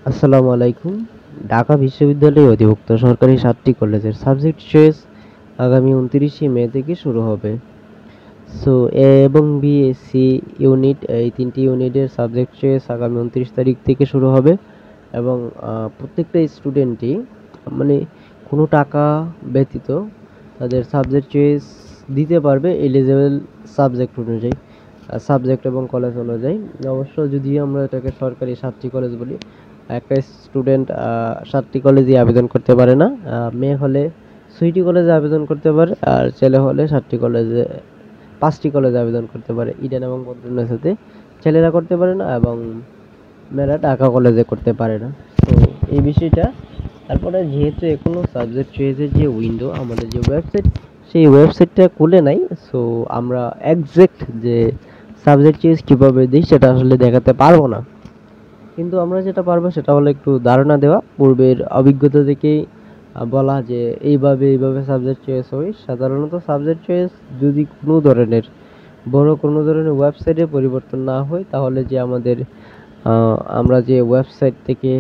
আসসালামু আলাইকুম। ঢাকা বিশ্ববিদ্যালয়ে অধিভুক্ত সরকারি ৭টি কলেজের সাবজেক্ট চয়েস আগামী ২৯শে মে থেকে শুরু হবে। সো এ এবং বি, সি ইউনিট এই ৩টি ইউনিটের সাবজেক্ট চয়েস আগামী ২৯ তারিখ থেকে শুরু হবে এবং প্রত্যেকটা স্টুডেন্টই মানে কোনো টাকা ব্যতীত তাদের সাবজেক্ট চয়েস দিতে পারবে এলিজিবল সাবজেক্ট অনুযায়ী, সাবজেক্ট এবং কলেজ অনুযায়ী। অবশ্য যদি আমরা এটাকে সরকারি ৭টি কলেজ বলি, একটা স্টুডেন্ট ৭টি কলেজে আবেদন করতে পারে না। মেয়ে হলে ৬টি কলেজে আবেদন করতে পারে, আর ছেলে হলে ৫টি কলেজে আবেদন করতে পারে। ইডেন এবং বদরুন্নেসাতে সাথে ছেলেরা করতে পারে না এবং মেয়েরা ঢাকা কলেজে করতে পারে না। তো এই বিষয়টা। তারপরে যেহেতু এখনো সাবজেক্ট চয়েসের যে উইন্ডো, আমাদের যে ওয়েবসাইট, সেই ওয়েবসাইটটা খুলে নাই। সো আমরা একজ্যাক্ট যে সাবজেক্ট চয়েস কীভাবে দিই সেটা আসলে দেখাতে পারবো না, কিন্তু আমরা যেটা পারবো সেটা হলো একটু ধারণা দেওয়া, পূর্বের অভিজ্ঞতা থেকেই বলা যে এইভাবে সাবজেক্ট চয়েস হয়। সাধারণত সাবজেক্ট চয়েস যদি কোনো ধরনের ওয়েবসাইটে পরিবর্তন না হয়, তাহলে যে আমরা যে ওয়েবসাইট থেকে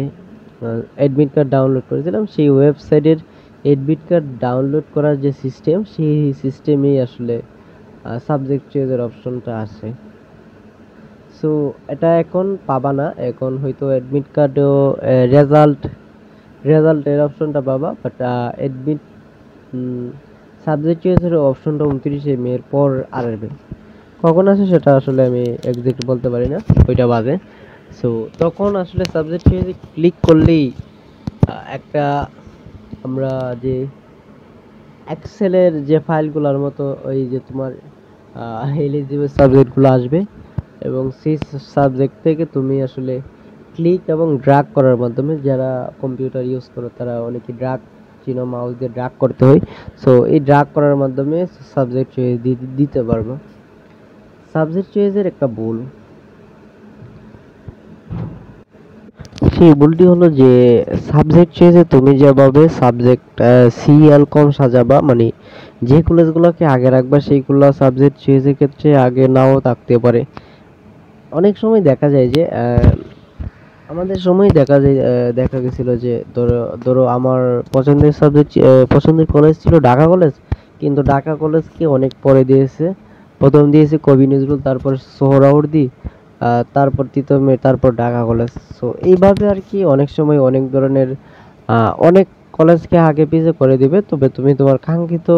অ্যাডমিট কার্ড ডাউনলোড করেছিলাম, সেই ওয়েবসাইটের অ্যাডমিট কার্ড ডাউনলোড করার যে সিস্টেম, সেই সিস্টেমেই আসলে সাবজেক্ট চয়েসের অপশনটা আসে। সো এটা এখন পাবা না, এখন হয়তো অ্যাডমিট কার্ডও রেজাল্টের অপশনটা পাবা, বাট অ্যাডমিট সাবজেক্ট চয়েসের অপশনটা ২৯শে মের পর আসবে। কখন আসে সেটা আসলে আমি এক্সাক্ট বলতে পারি না, ওইটা বাদে। সো তখন আসলে সাবজেক্ট চয়েসে ক্লিক করলেই একটা আমরা যে এক্সেলের যে ফাইলগুলোর মতো ওই যে তোমার এলিজিবল সাবজেক্টগুলো আসবে, এবং সেই সাবজেক্ট থেকে তুমি আসলে ক্লিক এবং ড্র্যাগ করার মাধ্যমে, যারা কম্পিউটার ইউজ করো তারা অনেকে ড্র্যাগ চিনো, মাউস দিয়ে ড্র্যাগ করতে হয়। সো এই ড্র্যাগ করার মাধ্যমে সাবজেক্ট চয়েস দিতে পারবো। সাবজেক্ট চয়েসের একটা ভুল, সেই ভুলটি হলো যে সাবজেক্ট চয়েসে তুমি যেভাবে সাবজেক্ট সিরিয়াল কম সাজাবা, মানে যে কলেজগুলোকে আগে রাখবা সেইগুলো সাবজেক্ট চয়েসের ক্ষেত্রে আগে নাও থাকতে পারে। অনেক সময় দেখা যায় যে আমাদের সময় দেখা গেছিল যে ধরো আমার পছন্দের কলেজ ছিল ঢাকা কলেজ, কিন্তু ঢাকা কলেজকে অনেক পরে দিয়েছে। প্রথম দিয়েছে কবি নজরুল, তারপর সোহরাওয়ার্দী, তারপর তিতুমির, তারপর ঢাকা কলেজ। সো এইভাবে আর কি অনেক সময় অনেক ধরনের অনেক কলেজকে আগে পিছে করে দিবে, তবে তুমি তোমার কাঙ্ক্ষিত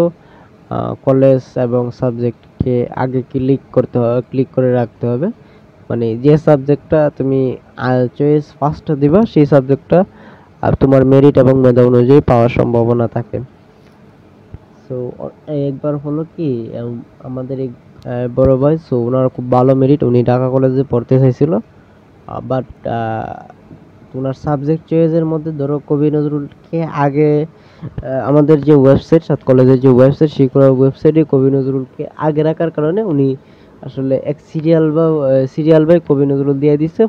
কলেজ এবং সাবজেক্টকে আগে ক্লিক করে রাখতে হবে। মানে যে সাবজেক্টটা তুমি চয়েস ফার্স্ট দিবা, সেই সাবজেক্টটা তোমার মেরিট এবং মেধা অনুযায়ী পাওয়ার সম্ভাবনা থাকে। সো একবার হলো কি, আমাদের এক বড় ভাই, সো ওনার খুব ভালো মেরিট, উনি ঢাকা কলেজে পড়তে চাইছিল, বাট ওনার সাবজেক্ট চয়েসের মধ্যে ধরো কবি নজরুলকে আগে, আমাদের যে ওয়েবসাইট, সাত কলেজের যে ওয়েবসাইট, সেই ওয়েবসাইটে কবি নজরুলকে আগে রাখার কারণে উনি আসলে এক সিরিয়াল বাই কবি নজরুল দিয়ে দিচ্ছে।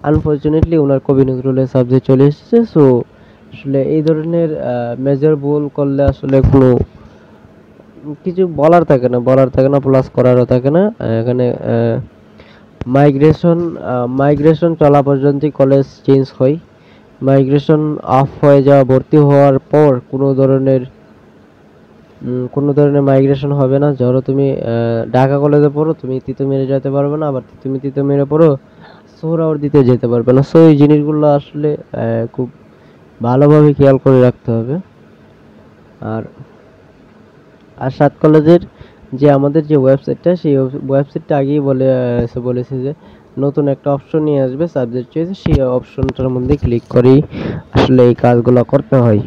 আনফরচুনেটলি ওনার কবি নজরুলের সাবজেক্ট চলে এসেছে। সো আসলে এই ধরনের মেজর ভুল করলে আসলে কোনো কিছু বলার থাকে না, প্লাস করারও থাকে না। এখানে মাইগ্রেশন চলা পর্যন্তই কলেজ চেঞ্জ হয়। মাইগ্রেশন অফ হয়ে যাওয়া, ভর্তি হওয়ার পর কোনো ধরনের মাইগ্রেশন হবে না। ধরো তুমি ঢাকা কলেজে পড়ো, তুমি তিতুমিরে যেতে পারবে না, আবার তুমি তিতুমিরে পড়ো সোহরাওয়ার্দীতে যেতে পারবে না। সো এই জিনিসগুলো আসলে খুব ভালোভাবে খেয়াল করে রাখতে হবে। আর আর সাত কলেজের যে আমাদের যে ওয়েবসাইটটা, সেই ওয়েবসাইটটা আগেই বলেছে যে নতুন একটা অপশন নিয়ে আসবে সাবজেক্ট চয়েস, সেই অপশনটার মধ্যে ক্লিক করেই আসলে এই কাজগুলো করতে হয়।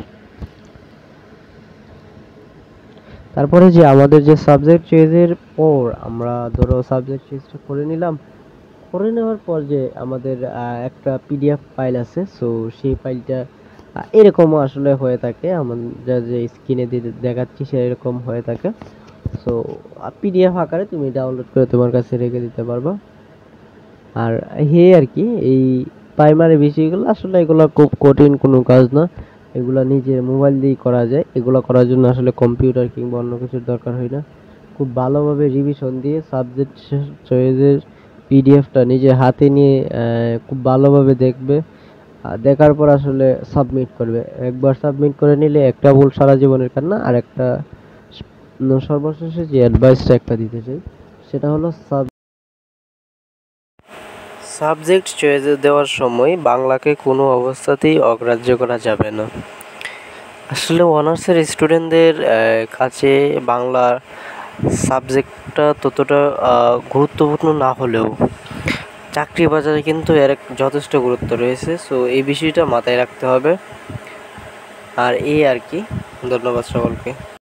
তারপরে যে আমাদের যে সাবজেক্ট চয়েসের পর আমরা ধরো সাবজেক্ট চয়েসটা করে নেওয়ার পর যে আমাদের একটা পিডিএফ ফাইল আছে। সো সেই ফাইলটা এরকমও আসলে হয়ে থাকে, আমরা যে স্ক্রিনে দেখাচ্ছি সেরকম হয়ে থাকে। সো পিডিএফ আকারে তুমি ডাউনলোড করে তোমার কাছে রেখে দিতে পারবা। আর আর কি এই প্রাইমারি বিষয়গুলো আসলে এগুলো খুব কঠিন কোনো কাজ না, এগুলা নিজের মোবাইল দিয়েই করা যায়। এগুলো করার জন্য আসলে কম্পিউটার কিংবা অন্য কিছুর দরকার হয় না। খুব ভালোভাবে রিভিশন দিয়ে সাবজেক্ট চয়েসের পিডিএফটা নিজে হাতে নিয়ে খুব ভালোভাবে দেখবে, দেখার পর আসলে সাবমিট করবে। একবার সাবমিট করে নিলে একটা ভুল সারা জীবনের কান্না। আর একটা সর্বশেষে যে অ্যাডভাইসটা একটা দিতে চাই, সেটা হলো সাবজেক্ট চয়েস দেওয়ার সময় বাংলাকে কোনো অবস্থাতেই অগ্রাহ্য করা যাবে না। আসলে অনার্সের স্টুডেন্টদের কাছে বাংলা সাবজেক্টটা ততটা গুরুত্বপূর্ণ না হলেও চাকরি বাজারে কিন্তু এর যথেষ্ট গুরুত্ব রয়েছে। সো এই বিষয়টা মাথায় রাখতে হবে। আর এই আর কি। ধন্যবাদ সকলকে।